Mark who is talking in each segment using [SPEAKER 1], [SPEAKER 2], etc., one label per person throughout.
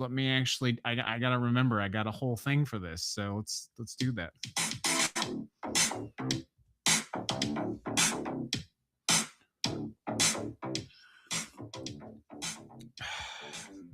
[SPEAKER 1] Let me actually. I gotta remember. I got a whole thing for this. So let's do that.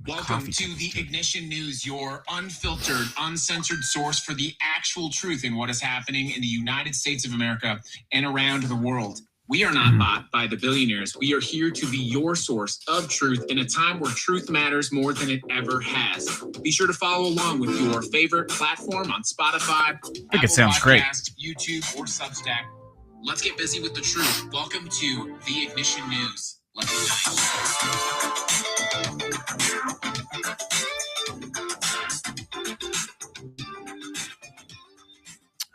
[SPEAKER 2] Welcome
[SPEAKER 1] Coffee
[SPEAKER 2] to the
[SPEAKER 1] tastes good.
[SPEAKER 2] Ignition News, your unfiltered, uncensored source for the actual truth in what is happening in the United States of America and around the world. We are not bought by the billionaires. We are here to be your source of truth in a time where truth matters more than it ever has. Be sure to follow along with your favorite platform on Spotify,
[SPEAKER 1] Think it
[SPEAKER 2] Apple
[SPEAKER 1] sounds great.
[SPEAKER 2] Podcasts, YouTube, or Substack. Let's get busy with the truth. Welcome to the Ignition News. Let's go.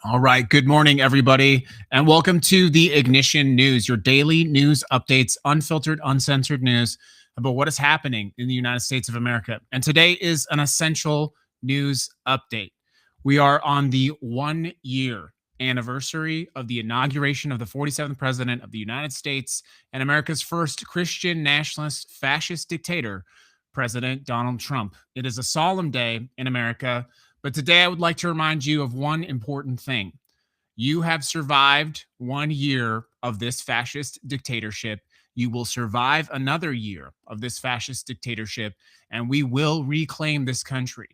[SPEAKER 1] All right. Good morning, everybody, and welcome to the Ignition News, your daily news updates, unfiltered, uncensored news about what is happening in the United States of America. And today is an essential news update. We are on the 1 year anniversary of the inauguration of the 47th president of the United States and America's first Christian nationalist fascist dictator, President Donald Trump. It is a solemn day in America. But today I would like to remind you of one important thing. You have survived 1 year of this fascist dictatorship. You will survive another year of this fascist dictatorship, and we will reclaim this country.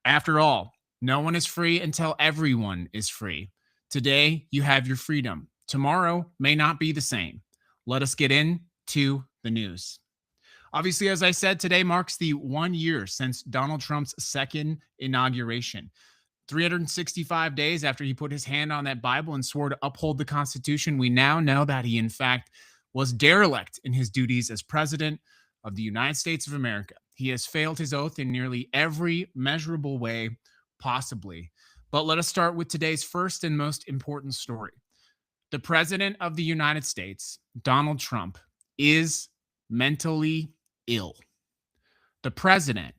[SPEAKER 1] After all, no one is free until everyone is free. Today, you have your freedom. Tomorrow may not be the same. Let us get into the news. Obviously, as I said, today marks the 1 year since Donald Trump's second inauguration. 365 days after he put his hand on that Bible and swore to uphold the Constitution, we now know that he, in fact, was derelict in his duties as president of the United States of America. He has failed his oath in nearly every measurable way possibly. But let us start with today's first and most important story. The president of the United States, Donald Trump, is mentally ill. The president,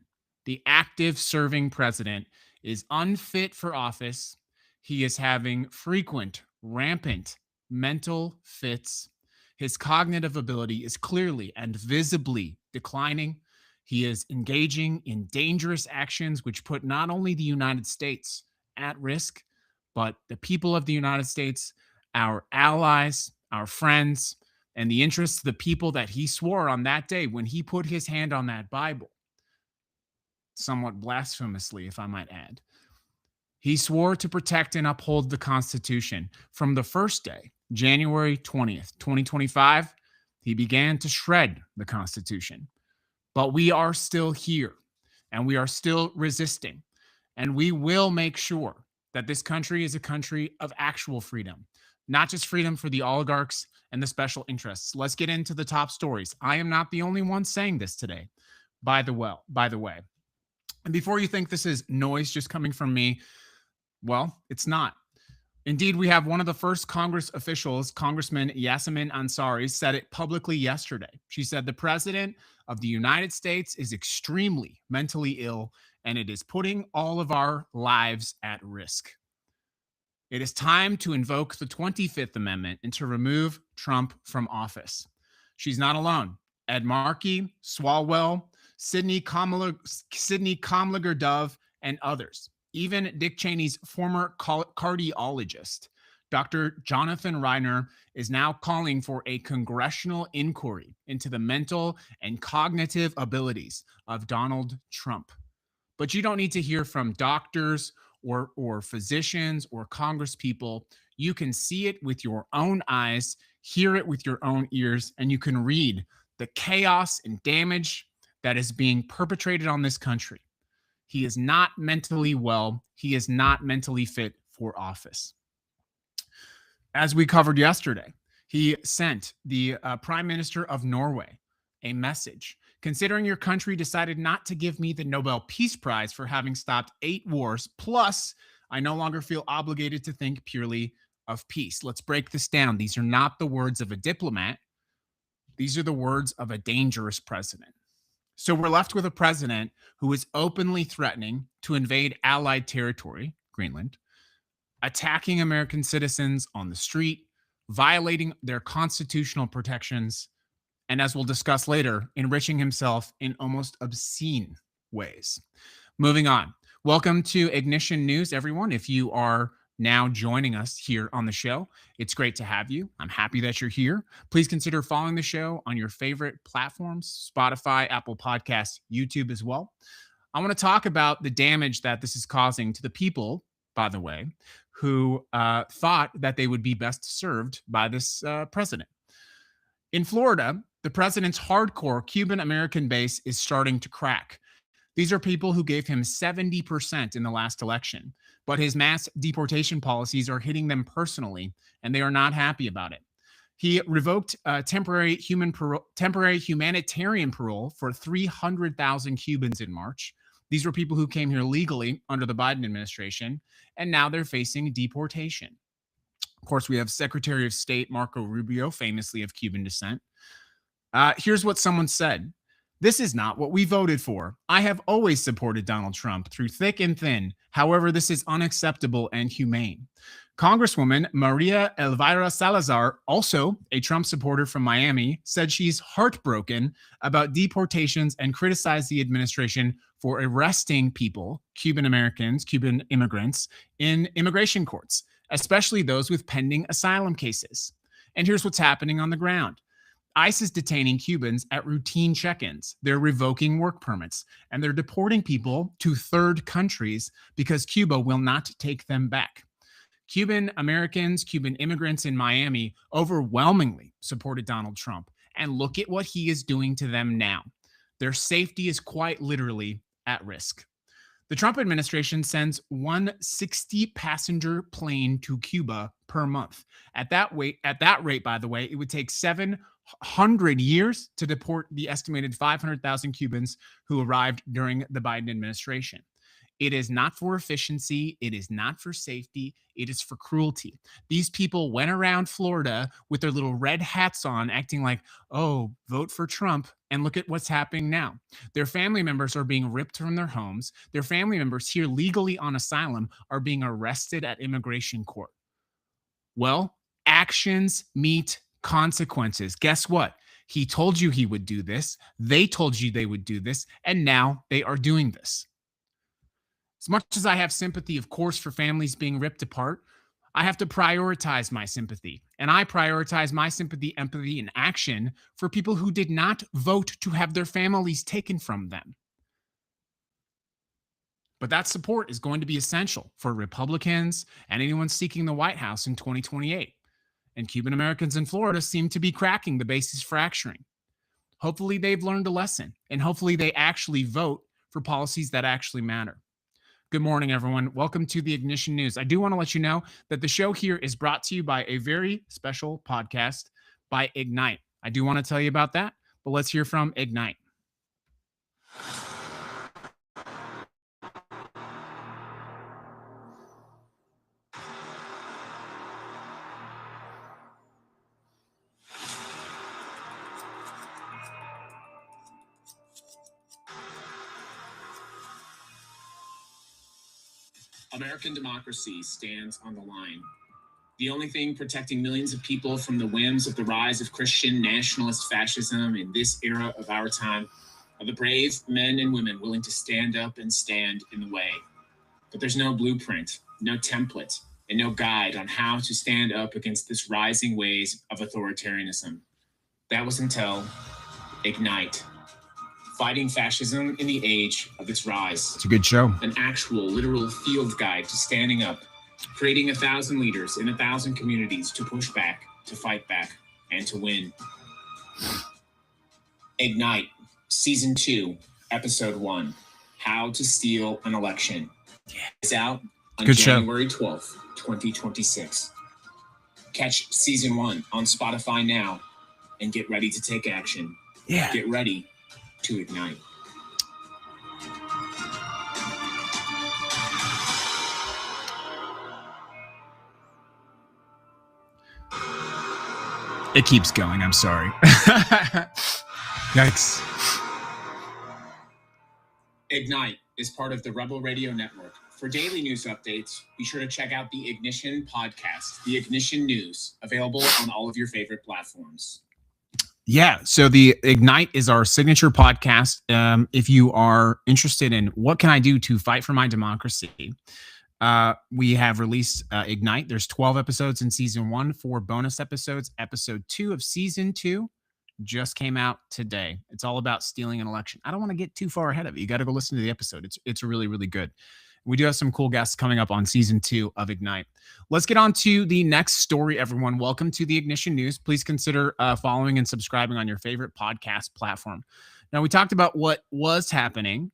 [SPEAKER 1] the active serving president, is unfit for office. He is having frequent, rampant mental fits. His cognitive ability is clearly and visibly declining. He is engaging in dangerous actions which put not only the United States at risk, but the people of the United States, our allies, our friends, and the interests of the people that he swore on that day when he put his hand on that Bible, somewhat blasphemously, if I might add. He swore to protect and uphold the Constitution. From the first day, January 20th, 2025, he began to shred the Constitution. But we are still here, and we are still resisting, and we will make sure that this country is a country of actual freedom, not just freedom for the oligarchs and the special interests. Let's get into the top stories. I am not the only one saying this today, by the way. And before you think this is noise just coming from me, well, it's not. Indeed, we have one of the first Congress officials, Congressman Yasemin Ansari, said it publicly yesterday. She said the president of the United States is extremely mentally ill, and it is putting all of our lives at risk. It is time to invoke the 25th Amendment and to remove Trump from office. She's not alone. Ed Markey, Swalwell, Sidney Comliger Dove, and others. Even Dick Cheney's former cardiologist, Dr. Jonathan Reiner, is now calling for a congressional inquiry into the mental and cognitive abilities of Donald Trump. But you don't need to hear from doctors or physicians or congresspeople. You can see it with your own eyes, hear it with your own ears, and you can read the chaos and damage that is being perpetrated on this country. He is not mentally well. He is not mentally fit for office. As we covered yesterday, he sent the Prime Minister of Norway a message. Considering your country decided not to give me the Nobel Peace Prize for having stopped 8 wars, plus I no longer feel obligated to think purely of peace. Let's break this down. These are not the words of a diplomat. These are the words of a dangerous president. So we're left with a president who is openly threatening to invade Allied territory, Greenland, attacking American citizens on the street, violating their constitutional protections, and as we'll discuss later, enriching himself in almost obscene ways. Moving on. Welcome to Ignition News, everyone. If you are now joining us here on the show, it's great to have you. I'm happy that you're here. Please consider following the show on your favorite platforms, Spotify, Apple Podcasts, YouTube as well. I want to talk about the damage that this is causing to the people, by the way, who thought that they would be best served by this president. In Florida, the president's hardcore Cuban American base is starting to crack. These are people who gave him 70% in the last election, but his mass deportation policies are hitting them personally, and they are not happy about it. He revoked temporary humanitarian parole for 300,000 Cubans in March. These were people who came here legally under the Biden administration, and now they're facing deportation. Of course, we have Secretary of State Marco Rubio, famously of Cuban descent. Here's what someone said. This is not what we voted for. I have always supported Donald Trump through thick and thin. However, this is unacceptable and humane. Congresswoman Maria Elvira Salazar, also a Trump supporter from Miami, said she's heartbroken about deportations and criticized the administration for arresting people, Cuban Americans, Cuban immigrants, in immigration courts, especially those with pending asylum cases. And here's what's happening on the ground. ICE is detaining Cubans at routine check-ins. They're revoking work permits, and they're deporting people to third countries because Cuba will not take them back. Cuban Americans, Cuban immigrants in Miami overwhelmingly supported Donald Trump, and look at what he is doing to them now. Their safety is quite literally at risk. The Trump administration sends one 60-passenger plane to Cuba per month. At that rate, by the way, it would take 700 years to deport the estimated 500,000 Cubans who arrived during the Biden administration. It is not for efficiency. It is not for safety. It is for cruelty. These people went around Florida with their little red hats on, acting like, oh, vote for Trump. And look at what's happening now. Their family members are being ripped from their homes. Their family members here legally on asylum are being arrested at immigration court. Well, actions meet consequences. Guess what? He told you he would do this. They told you they would do this. And now they are doing this. As much as I have sympathy, of course, for families being ripped apart, I have to prioritize my sympathy. And I prioritize my sympathy, empathy, and action for people who did not vote to have their families taken from them. But that support is going to be essential for Republicans and anyone seeking the White House in 2028. And Cuban Americans in Florida seem to be cracking. The base is fracturing. Hopefully they've learned a lesson, and hopefully they actually vote for policies that actually matter. Good morning, everyone. Welcome to the Ignition News. I do want to let you know that the show here is brought to you by a very special podcast by Ignite. I do want to tell you about that, but let's hear from Ignite.
[SPEAKER 2] American democracy stands on the line. The only thing protecting millions of people from the whims of the rise of Christian nationalist fascism in this era of our time are the brave men and women willing to stand up and stand in the way. But there's no blueprint, no template, and no guide on how to stand up against this rising waves of authoritarianism. That was until Ignite. Fighting fascism in the age of its rise.
[SPEAKER 1] It's a good show.
[SPEAKER 2] An actual, literal field guide to standing up, creating 1,000 leaders in 1,000 communities to push back, to fight back, and to win. Ignite, Season 2, Episode 1, How to Steal an Election. It's out on January 12th, 2026. Catch Season 1 on Spotify now and get ready to take action.
[SPEAKER 1] Yeah.
[SPEAKER 2] Get ready to ignite.
[SPEAKER 1] It keeps going. I'm sorry. Yikes.
[SPEAKER 2] Ignite is part of the Rebel Radio Network. For daily news updates, be sure to check out the Ignition podcast, the Ignition News, available on all of your favorite platforms.
[SPEAKER 1] Yeah. So the Ignite is our signature podcast. If you are interested in what can I do to fight for my democracy, we have released Ignite. There's 12 episodes in season 1, 4 bonus episodes. Episode 2 of season 2 just came out today. It's all about stealing an election. I don't want to get too far ahead of it. You got to go listen to the episode. It's really, really good. We do have some cool guests coming up on season 2 of Ignite. Let's get on to the next story, everyone. Welcome to the Ignition News. Please consider following and subscribing on your favorite podcast platform. Now, we talked about what was happening.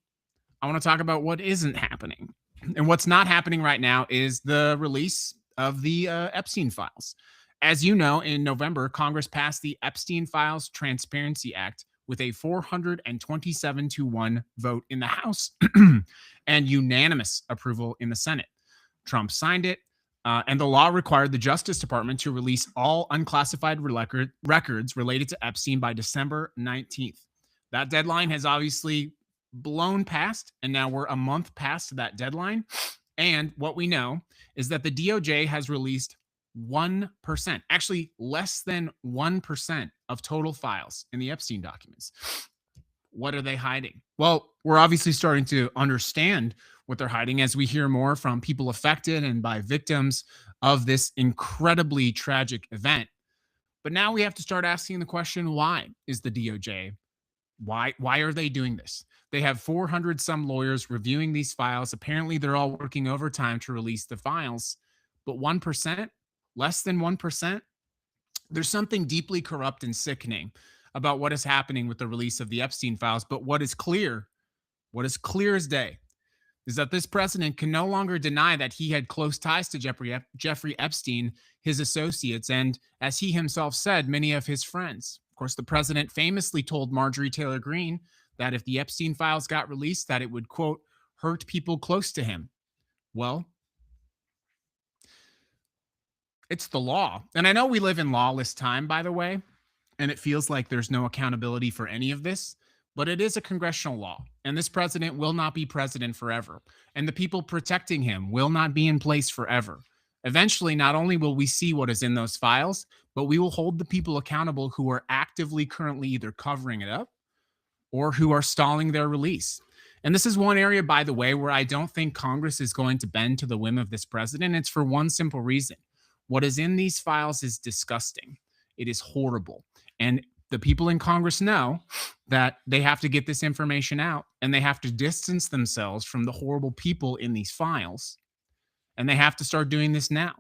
[SPEAKER 1] I want to talk about what isn't happening. And what's not happening right now is the release of the Epstein files. As you know, in November, Congress passed the Epstein Files Transparency Act with a 427-1 vote in the House and unanimous approval in the Senate. Trump signed it, and the law required the Justice Department to release all unclassified records related to Epstein by December 19th. That deadline has obviously blown past, and now we're a month past that deadline. And what we know is that the DOJ has released 1%, actually less than 1% of total files in the Epstein documents. What are they hiding? Well, we're obviously starting to understand what they're hiding as we hear more from people affected and by victims of this incredibly tragic event. But now we have to start asking the question, why is the DOJ? Why are they doing this? They have 400 some lawyers reviewing these files. Apparently, they're all working overtime to release the files. But 1%, less than 1%, there's something deeply corrupt and sickening about what is happening with the release of the Epstein files. But what is clear as day, is that this president can no longer deny that he had close ties to Jeffrey Epstein, his associates, and as he himself said, many of his friends. Of course, the president famously told Marjorie Taylor Greene that if the Epstein files got released, that it would, quote, hurt people close to him. Well, it's the law. And I know we live in lawless time, by the way, and it feels like there's no accountability for any of this, but it is a congressional law, and this president will not be president forever, and the people protecting him will not be in place forever. Eventually, not only will we see what is in those files, but we will hold the people accountable who are actively currently either covering it up or who are stalling their release. And this is one area, by the way, where I don't think Congress is going to bend to the whim of this president. It's for one simple reason. What is in these files is disgusting. It is horrible. And the people in Congress know that they have to get this information out, and they have to distance themselves from the horrible people in these files. And they have to start doing this now,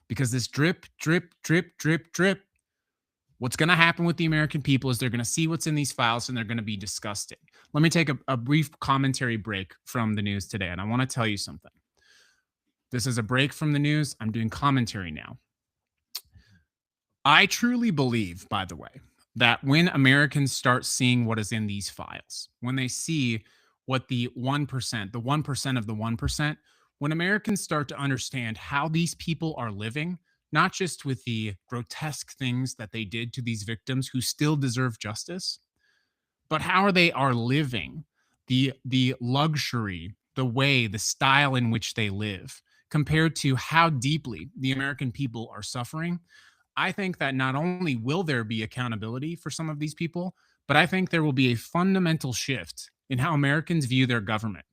[SPEAKER 1] because this drip, drip, drip, drip, drip, what's going to happen with the American people is they're going to see what's in these files and they're going to be disgusted. Let me take a brief commentary break from the news today, and I want to tell you something. This is a break from the news. I'm doing commentary now. I truly believe, by the way, that when Americans start seeing what is in these files, when they see what the 1% of the 1%, when Americans start to understand how these people are living, not just with the grotesque things that they did to these victims who still deserve justice, but how they are living, the luxury, the way, the style in which they live, compared to how deeply the American people are suffering, I think that not only will there be accountability for some of these people, but I think there will be a fundamental shift in how Americans view their government.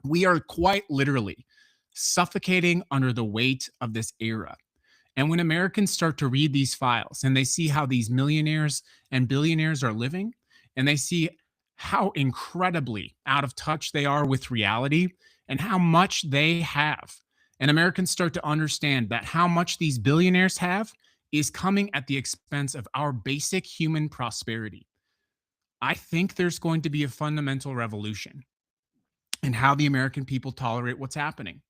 [SPEAKER 1] We are quite literally suffocating under the weight of this era. And when Americans start to read these files and they see how these millionaires and billionaires are living, and they see how incredibly out of touch they are with reality and how much they have, and Americans start to understand that how much these billionaires have is coming at the expense of our basic human prosperity, I think there's going to be a fundamental revolution in how the American people tolerate what's happening.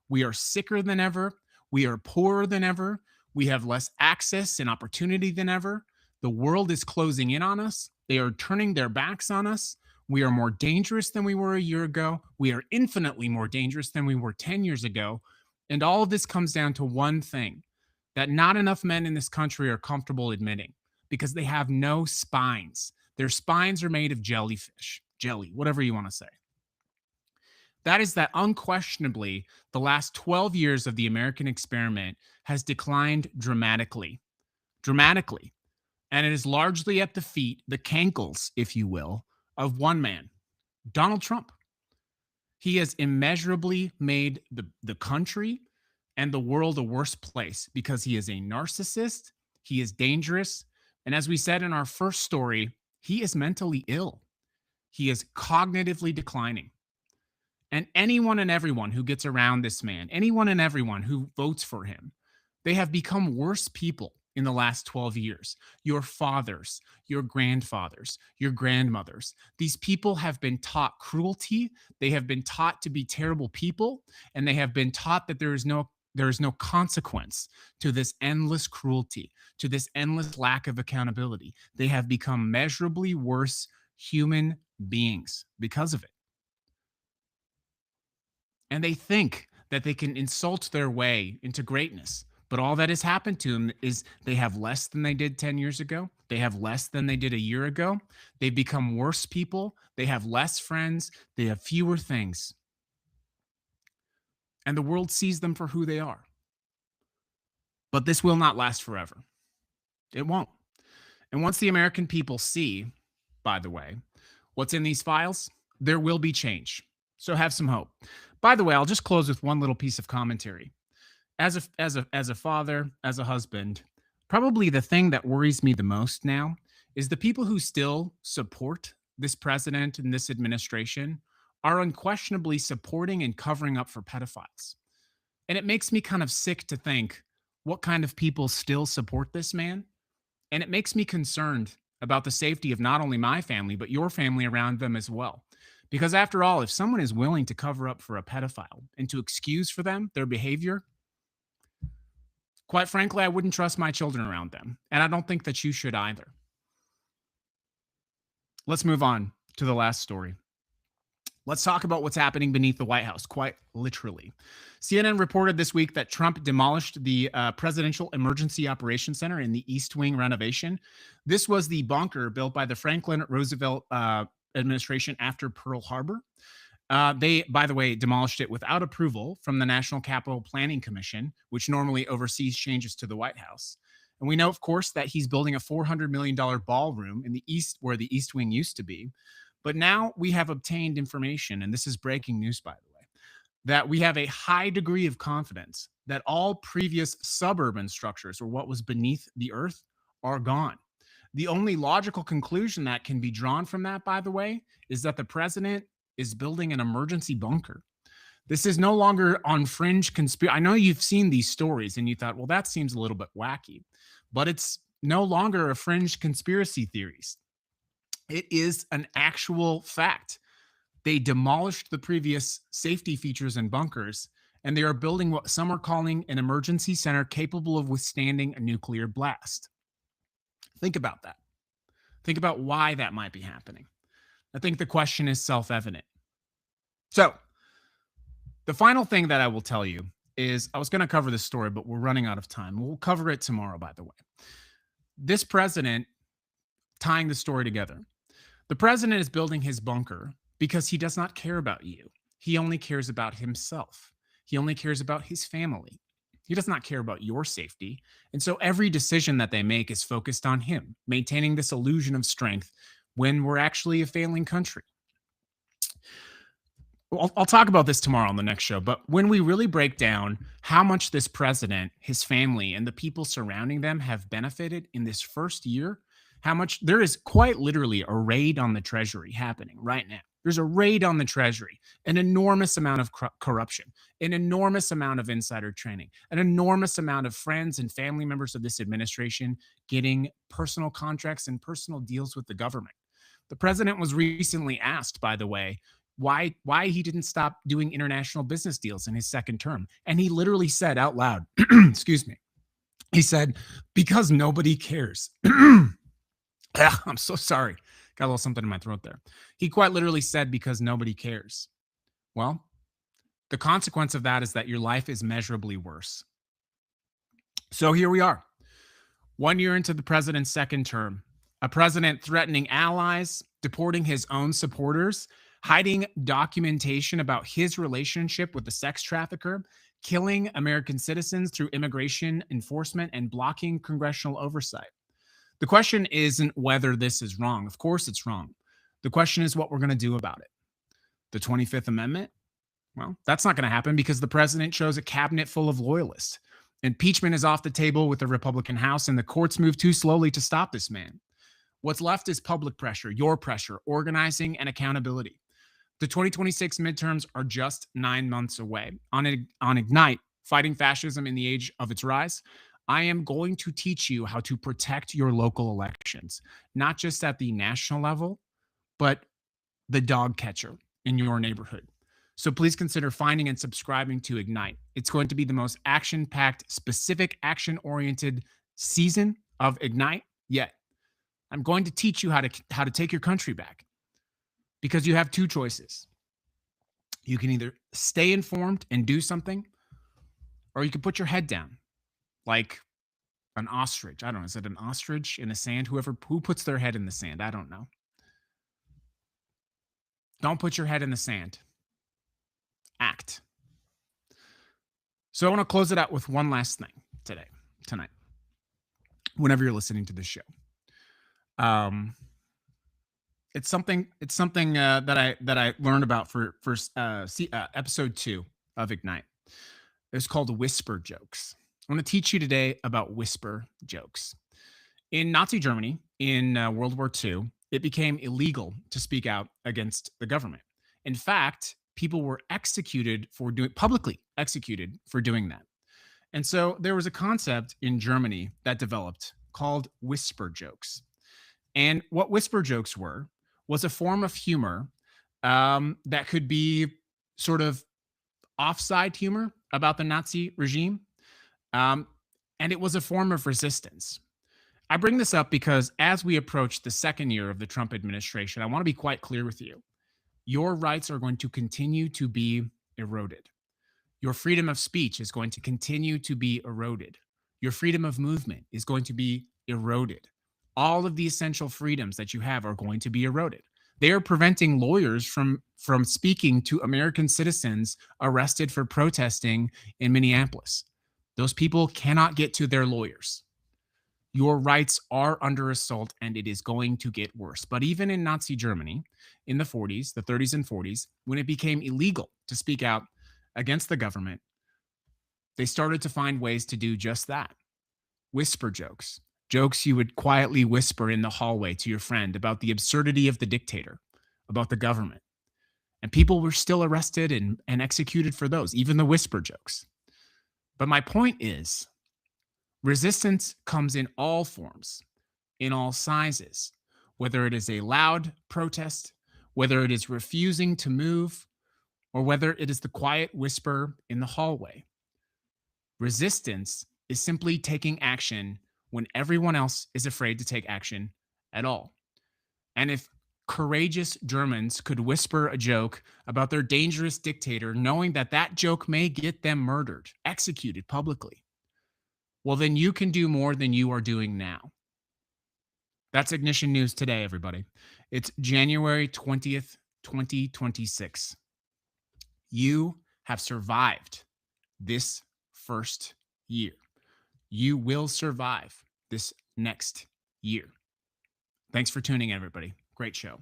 [SPEAKER 1] We are sicker than ever. We are poorer than ever. We have less access and opportunity than ever. The world is closing in on us. They are turning their backs on us. We are more dangerous than we were a year ago. We are infinitely more dangerous than we were 10 years ago. And all of this comes down to one thing that not enough men in this country are comfortable admitting, because they have no spines. Their spines are made of jellyfish, jelly, whatever you want to say. That is that unquestionably the last 12 years of the American experiment has declined dramatically. Dramatically. And it is largely at the feet, the cankles, if you will, of one man, Donald Trump. He has immeasurably made the country and the world a worse place because he is a narcissist. He is dangerous. And as we said in our first story, he is mentally ill. He is cognitively declining. And anyone and everyone who gets around this man, anyone and everyone who votes for him, they have become worse people in the last 12 years. Your fathers, your grandfathers, your grandmothers. These people have been taught cruelty. They have been taught to be terrible people, and they have been taught that there is no consequence to this endless cruelty, to this endless lack of accountability. They have become measurably worse human beings because of it. And they think that they can insult their way into greatness. But all that has happened to them is they have less than they did 10 years ago. They have less than they did a year ago. They've become worse people. They have less friends. They have fewer things. And the world sees them for who they are. But this will not last forever. It won't. And once the American people see, by the way, what's in these files, there will be change. So have some hope. By the way, I'll just close with one little piece of commentary. As a father, as a husband, probably the thing that worries me the most now is the people who still support this president and this administration are unquestionably supporting and covering up for pedophiles. And it makes me kind of sick to think what kind of people still support this man. And it makes me concerned about the safety of not only my family, but your family around them as well. Because after all, if someone is willing to cover up for a pedophile and to excuse for them their behavior, quite frankly, I wouldn't trust my children around them. And I don't think that you should either. Let's move on to the last story. Let's talk about what's happening beneath the White House, quite literally. CNN reported this week that Trump demolished the Presidential Emergency Operations Center in the East Wing renovation. This was the bunker built by the Franklin Roosevelt administration after Pearl Harbor. They, by the way, demolished it without approval from the National Capital Planning Commission, which normally oversees changes to the White House. And we know, of course, that he's building a $400 million ballroom in the East, where the East Wing used to be. But now we have obtained information, and this is breaking news, by the way, that we have a high degree of confidence that all previous suburban structures, or what was beneath the earth, are gone. The only logical conclusion that can be drawn from that, by the way, is that the president is building an emergency bunker. This is no longer on fringe conspiracy. I know you've seen these stories and you thought, well, that seems a little bit wacky, but it's no longer a fringe conspiracy theories. It is an actual fact. They demolished the previous safety features and bunkers, and they are building what some are calling an emergency center capable of withstanding a nuclear blast. Think about that. Think about why that might be happening. I think the question is self-evident. So, the final thing that I will tell you is, I was going to cover this story, but we're running out of time. We'll cover it tomorrow, by the way. This president, tying the story together, the president is building his bunker because he does not care about you. He only cares about himself. He only cares about his family. He does not care about your safety. And so every decision that they make is focused on him, maintaining this illusion of strength when we're actually a failing country. I'll talk about this tomorrow on the next show, but when we really break down how much this president, his family, and the people surrounding them have benefited in this first year, how much there is quite literally a raid on the Treasury happening right now. There's a raid on the Treasury, an enormous amount of corruption, an enormous amount of insider training, an enormous amount of friends and family members of this administration getting personal contracts and personal deals with the government. The president was recently asked, by the way, why he didn't stop doing international business deals in his second term. And he literally said out loud, excuse me, he said, because nobody cares. I'm so sorry. Got a little something in my throat there. He quite literally said, because nobody cares. Well, the consequence of that is that your life is measurably worse. So here we are, 1 year into the president's second term, a president threatening allies, deporting his own supporters, hiding documentation about his relationship with the sex trafficker, killing American citizens through immigration enforcement, and blocking congressional oversight. The question isn't whether this is wrong. Of course, it's wrong. The question is what we're going to do about it. The 25th Amendment? Well, that's not going to happen because the president chose a cabinet full of loyalists. Impeachment is off the table with the Republican House, and the courts move too slowly to stop this man. What's left is public pressure, your pressure, organizing, and accountability. The 2026 midterms are just 9 months away. On Ignite, Fighting Fascism in the Age of Its Rise, I am going to teach you how to protect your local elections, not just at the national level, but the dog catcher in your neighborhood. So please consider finding and subscribing to Ignite. It's going to be the most action-packed, specific, action-oriented season of Ignite yet. I'm going to teach you how to take your country back, because you have two choices. You can either stay informed and do something, or you can put your head down like an ostrich. I don't know. Is it an ostrich in the sand? Who puts their head in the sand? I don't know. Don't put your head in the sand. Act. So I want to close it out with one last thing tonight, whenever you're listening to this show. It's something that I learned about for episode 2 of Ignite. It's called whisper jokes. I want to teach you today about whisper jokes. In Nazi Germany, in World War II, it became illegal to speak out against the government. In fact, people were publicly executed for doing that. And so there was a concept in Germany that developed called whisper jokes. And what whisper jokes was a form of humor that could be sort of offside humor about the Nazi regime. And it was a form of resistance. I bring this up because as we approach the second year of the Trump administration, I want to be quite clear with you. Your rights are going to continue to be eroded. Your freedom of speech is going to continue to be eroded. Your freedom of movement is going to be eroded. All of the essential freedoms that you have are going to be eroded. They are preventing lawyers from speaking to American citizens arrested for protesting in Minneapolis. Those people cannot get to their lawyers. Your rights are under assault, and it is going to get worse. But even in Nazi Germany, in the 40s, the 30s and 40s, when it became illegal to speak out against the government, they started to find ways to do just that. Whisper jokes. Jokes you would quietly whisper in the hallway to your friend about the absurdity of the dictator, about the government. And people were still arrested and executed for those, even the whisper jokes. But my point is, resistance comes in all forms, in all sizes, whether it is a loud protest, whether it is refusing to move, or whether it is the quiet whisper in the hallway. Resistance is simply taking action when everyone else is afraid to take action at all. And if courageous Germans could whisper a joke about their dangerous dictator, knowing that that joke may get them murdered, executed publicly, well, then you can do more than you are doing now. That's Ignition News today, everybody. It's January 20th, 2026. You have survived this first year. You will survive this next year. Thanks for tuning in, everybody. Great show.